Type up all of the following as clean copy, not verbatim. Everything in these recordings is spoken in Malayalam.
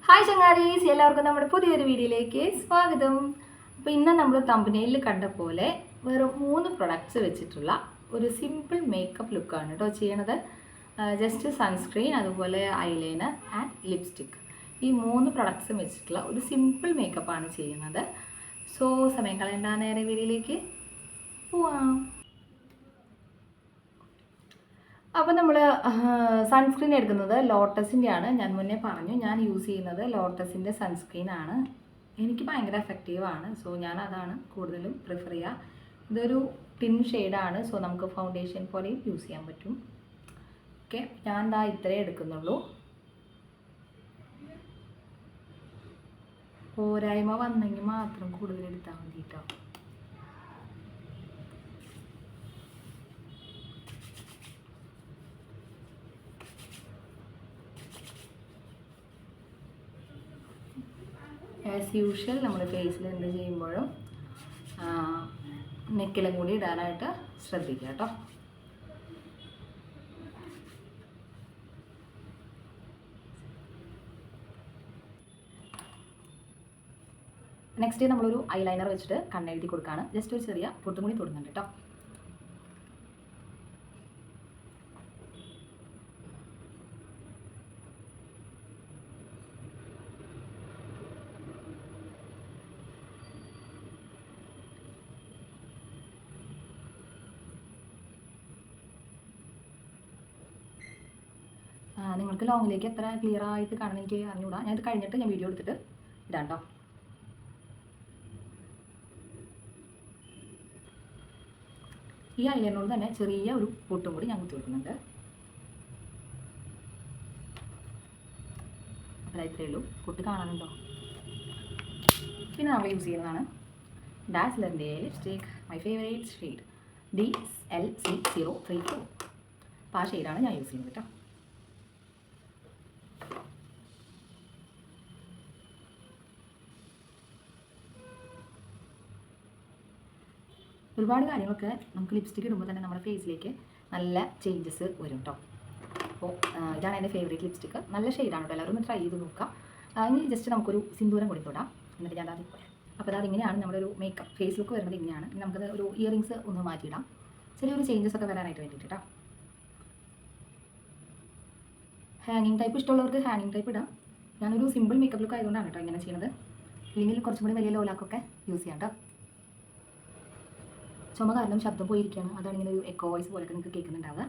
ഹായ് ചങ്ങാരീസ്, എല്ലാവർക്കും നമ്മുടെ പുതിയൊരു വീഡിയോയിലേക്ക് സ്വാഗതം. അപ്പോൾ ഇന്ന് നമ്മൾ തമ്പനെയിൽ കണ്ട പോലെ വെറും 3 പ്രൊഡക്ട്സ് വെച്ചിട്ടുള്ള ഒരു സിമ്പിൾ മേക്കപ്പ് ലുക്കാണ് കേട്ടോ ചെയ്യണത്. ജസ്റ്റ് സൺസ്ക്രീൻ, അതുപോലെ ഐലൈനർ ആൻഡ് ലിപ്സ്റ്റിക്ക്, ഈ 3 പ്രൊഡക്ട്സും വെച്ചിട്ടുള്ള ഒരു സിമ്പിൾ മേക്കപ്പാണ് ചെയ്യുന്നത്. സോ സമയം കളയേണ്ട, നേരെ വീഡിയോയിലേക്ക് പോവാം. അപ്പോൾ നമ്മൾ സൺസ്ക്രീൻ എടുക്കുന്നത് ലോട്ടസിൻ്റെയാണ്. ഞാൻ മുന്നേ പറഞ്ഞു, ഞാൻ യൂസ് ചെയ്യുന്നത് ലോട്ടസിൻ്റെ സൺസ്ക്രീനാണ്. എനിക്ക് ഭയങ്കര എഫക്റ്റീവാണ്. സോ ഞാൻ അതാണ് കൂടുതലും പ്രിഫർ ചെയ്യുക. ഇതൊരു ടിൻ ഷെയ്ഡാണ്. സോ നമുക്ക് ഫൗണ്ടേഷൻ പോലെയും യൂസ് ചെയ്യാൻ പറ്റും. ഓക്കെ, ഞാൻ ദാ ഇത്രേ എടുക്കുന്നുള്ളൂ. പോരായ്മ വന്നെങ്കിൽ മാത്രം കൂടുതൽ എടുത്താൽ മതി കേട്ടോ. ആസ് യൂഷ്വൽ നമ്മൾ ഫേസിൽ എന്ത് ചെയ്യുമ്പോഴും നെക്കിലും കൂടി ഇടാനായിട്ട് ശ്രദ്ധിക്കുക കേട്ടോ. നെക്സ്റ്റ് നമ്മളൊരു ഐലൈനർ വെച്ചിട്ട് കണ്ണെഴുതി കൊടുക്കുകയാണ്. ജസ്റ്റ് ഒരു ചെറിയ പൊട്ടും കൂടി തൊടുന്നുണ്ട് കേട്ടോ. നിങ്ങൾക്ക് ലോങ്ങിലേക്ക് എത്ര ക്ലിയർ ആയിട്ട് കാണുന്ന എനിക്ക് അറിഞ്ഞുകൂടാ. ഞാൻ ഇത് കഴിഞ്ഞിട്ട് ഞാൻ വീഡിയോ എടുത്തിട്ട് ഇടാം കേട്ടോ. ഈ ഐലൈനറോട് തന്നെ ചെറിയ ഒരു പൊട്ടും കൂടി ഞാൻ കുത്തി കൊടുക്കുന്നുണ്ട്. അപ്പോൾ ഇത്രയേ ഉള്ളൂ. പൊട്ട് കാണാനുണ്ടോ? പിന്നെ നമ്മൾ യൂസ് ചെയ്യുന്നതാണ് ഡാസ്ലറിൻ്റെ lipstick, my favourite shade DLC034. അപ്പോൾ ആ ഷെയ്ഡാണ് ഞാൻ യൂസ് ചെയ്യുന്നത് കേട്ടോ. ഒരുപാട് കാര്യങ്ങളൊക്കെ നമുക്ക് ലിപ്സ്റ്റിക്ക് ഇടുമ്പോൾ തന്നെ നമ്മുടെ ഫേസിലേക്ക് നല്ല ചേഞ്ചസ് വരും കേട്ടോ. അപ്പോൾ ഇതാണ് എൻ്റെ ഫേവറേറ്റ് ലിപ്സ്റ്റിക്ക്. നല്ല ഷെയ്ഡാണ് കേട്ടോ. എല്ലാവരും ഒന്ന് ട്രൈ ചെയ്ത് നോക്കാം. ഇനി ജസ്റ്റ് നമുക്കൊരു സിന്ദൂരം കൂടി തൊടാം. എന്നിട്ട് ഞാൻ അതിൽ പോയാൽ അപ്പോൾ അതിങ്ങനെയാണ് നമ്മുടെ ഒരു മേക്കപ്പ് ഫേസ് ലുക്ക് വരുന്നത്. ഇങ്ങനെയാണ്. നമുക്കത് ഒരു ഇയറിങ്സ് ഒന്ന് മാറ്റിയിടാം, ചെറിയൊരു ചേഞ്ചസ് ഒക്കെ വരാനായിട്ട് വേണ്ടിയിട്ട് കേട്ടോ. ഹാങ്ങിങ് ടൈപ്പ് ഇഷ്ടമുള്ളവർക്ക് ഹാങ്ങിങ് ടൈപ്പ് ഇടാം. ഞാനൊരു സിമ്പിൾ മേക്കപ്പ് ലുക്ക് ആയതുകൊണ്ടാണ് കേട്ടോ ഇങ്ങനെ ചെയ്യുന്നത്. ഇല്ലെങ്കിൽ കുറച്ചും കൂടി വലിയ ലോലാക്കൊക്കെ യൂസ് ചെയ്യാം കേട്ടോ. ചുമ കാരണം ശബ്ദം പോയിരിക്കുകയാണ്. അതാണ് ഇങ്ങനെ ഒരു എക്കോ വോയിസ് പോലെയൊക്കെ നിങ്ങൾക്ക് കേൾക്കുന്നുണ്ടാവുക.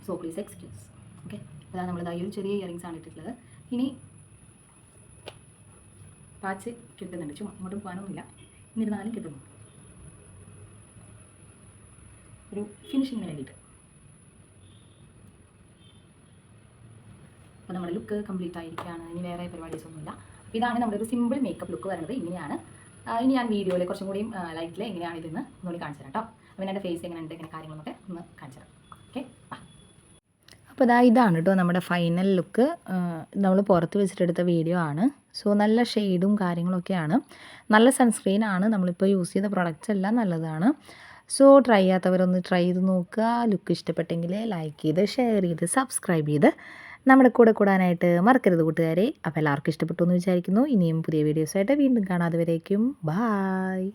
So please excuse. ഓക്കെ, അതാണ് നമ്മൾ ഒരു ചെറിയ ഇയറിങ്സ് ആണ് ഇട്ടിട്ടുള്ളത്. ഇനി പാച്ച് കിട്ടുന്നുണ്ട്, ചുമ ഇങ്ങോട്ടും പോകാനൊന്നുമില്ല. എന്നിരുന്നാലും കിട്ടുന്നു ഒരു ഫിനിഷിങ്ങിന് വേണ്ടിയിട്ട്. അപ്പോൾ നമ്മുടെ ലുക്ക് കംപ്ലീറ്റ് ആയിരിക്കുകയാണ്. ഇനി വേറെ പരിപാടീസൊന്നുമില്ല. അപ്പോൾ ഇതാണ് നമ്മുടെ ഒരു സിമ്പിൾ മേക്കപ്പ് ലുക്ക് വരുന്നത്. ഇങ്ങനെയാണ്. ഇനി ഞാൻ വീഡിയോയിൽ കുറച്ചും കൂടി ലൈറ്റിൽ എങ്ങനെയാണ് ഇതെന്ന് ഒന്നുകൂടി കാണിച്ചു തരാം കേട്ടോ. അപ്പോൾ എൻ്റെ ഫേസ് എങ്ങനെയുണ്ട്, ഇങ്ങനെ കാര്യങ്ങളൊക്കെ ഒന്ന് കാണിച്ചു തരാം. ഓക്കെ, അപ്പോൾ ഇതാണ് കേട്ടോ നമ്മുടെ ഫൈനൽ ലുക്ക്. നമ്മൾ പുറത്ത് വെച്ചിട്ടെടുത്ത വീഡിയോ ആണ്. സോ നല്ല ഷെയ്ഡും കാര്യങ്ങളൊക്കെയാണ്. നല്ല സൺസ്ക്രീനാണ്. നമ്മളിപ്പോൾ യൂസ് ചെയ്ത പ്രൊഡക്റ്റ്സ് എല്ലാം നല്ലതാണ്. സോ ട്രൈ ചെയ്യാത്തവരൊന്ന് ട്രൈ ചെയ്ത് നോക്കുക. ലുക്ക് ഇഷ്ടപ്പെട്ടെങ്കിൽ ലൈക്ക് ചെയ്ത് ഷെയർ ചെയ്ത് സബ്സ്ക്രൈബ് ചെയ്ത് നമ്മുടെ കൂടെ കൂടാനായിട്ട് മറക്കരുത് കൂട്ടുകാരെ. അപ്പോൾ എല്ലാവർക്കും ഇഷ്ടപ്പെട്ടു എന്ന് വിചാരിക്കുന്നു. ഇനിയും പുതിയ വീഡിയോസായിട്ട് വീണ്ടും കാണാതെ വരേക്കും. ബായ്.